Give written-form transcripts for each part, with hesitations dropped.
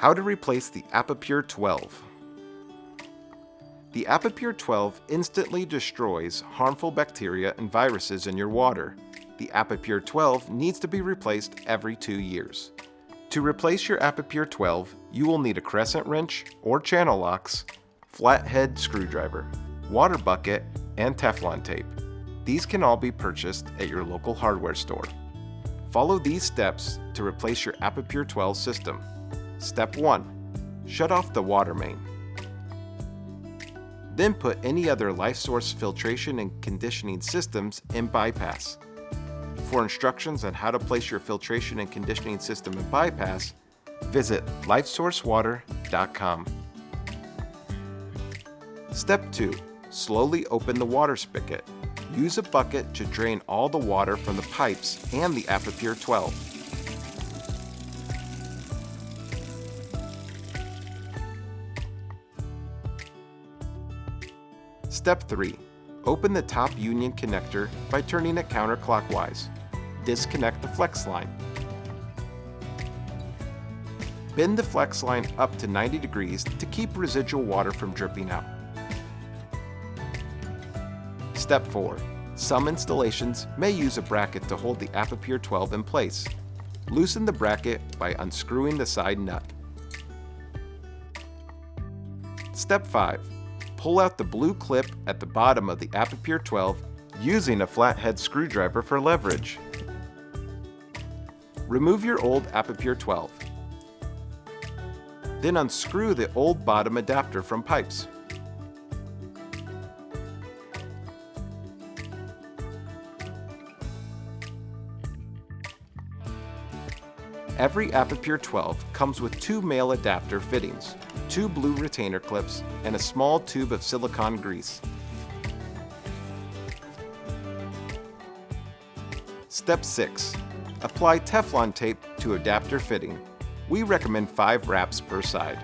How to replace the Apipure 12. The Apipure 12 instantly destroys harmful bacteria and viruses in your water. The Apipure 12 needs to be replaced every 2 years. To replace your Apipure 12, you will need a crescent wrench or channel locks, flathead screwdriver, water bucket, and Teflon tape. These can all be purchased at your local hardware store. Follow these steps to replace your Apipure 12 system. Step 1. Shut off the water main. Then put any other LifeSource filtration and conditioning systems in bypass. For instructions on how to place your filtration and conditioning system in bypass, visit lifesourcewater.com. Step 2. Slowly open the water spigot. Use a bucket to drain all the water from the pipes and the Apipure 12. Step 3. Open the top union connector by turning it counterclockwise. Disconnect the flex line. Bend the flex line up to 90 degrees to keep residual water from dripping out. Step 4. Some installations may use a bracket to hold the Apipure 12 in place. Loosen the bracket by unscrewing the side nut. Step 5. Pull out the blue clip at the bottom of the Apipure 12 using a flathead screwdriver for leverage. Remove your old Apipure 12. Then unscrew the old bottom adapter from pipes. Every Apipure 12 comes with 2 male adapter fittings, 2 blue retainer clips, and a small tube of silicone grease. Step 6. Apply Teflon tape to adapter fitting. We recommend 5 wraps per side.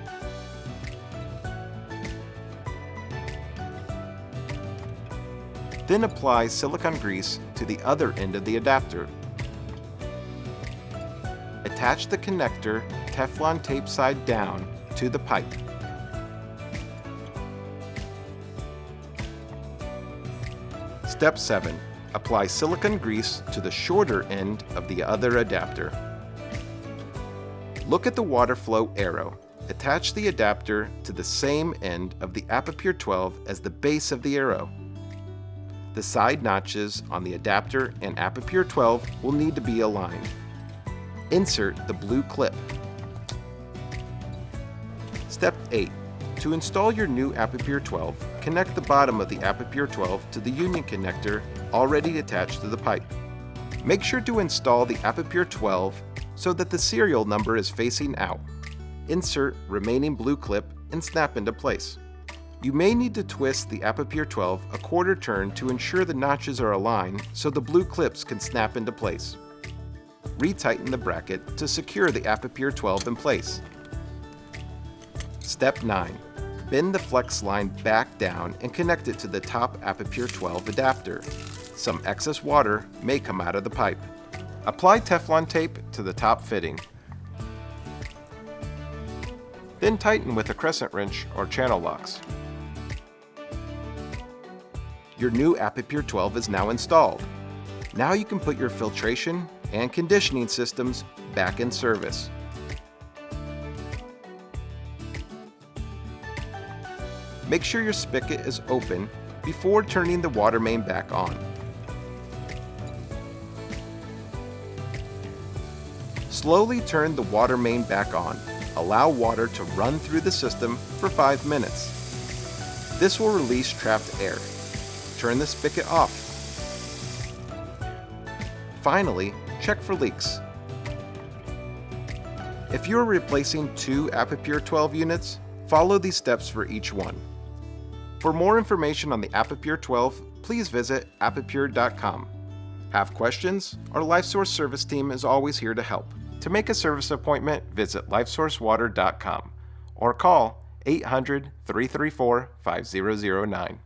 Then apply silicone grease to the other end of the adapter. Attach the connector, Teflon tape side down, to the pipe. Step 7. Apply silicone grease to the shorter end of the other adapter. Look at the water flow arrow. Attach the adapter to the same end of the Apipure 12 as the base of the arrow. The side notches on the adapter and Apipure 12 will need to be aligned. Insert the blue clip. Step 8. To install your new Apipure 12, connect the bottom of the Apipure 12 to the union connector already attached to the pipe. Make sure to install the Apipure 12 so that the serial number is facing out. Insert remaining blue clip and snap into place. You may need to twist the Apipure 12 a quarter turn to ensure the notches are aligned so the blue clips can snap into place. Retighten the bracket to secure the Apipure 12 in place. Step 9. Bend the flex line back down and connect it to the top Apipure 12 adapter. Some excess water may come out of the pipe. Apply Teflon tape to the top fitting. Then tighten with a crescent wrench or channel locks. Your new Apipure 12 is now installed. Now you can put your filtration and conditioning systems back in service. Make sure your spigot is open before turning the water main back on. Slowly turn the water main back on. Allow water to run through the system for 5 minutes. This will release trapped air. Turn the spigot off. Finally, check for leaks. If you are replacing 2 Apipure 12 units, follow these steps for each one. For more information on the Apipure 12, please visit apipure.com. Have questions? Our LifeSource service team is always here to help. To make a service appointment, visit lifesourcewater.com or call 800-334-5009.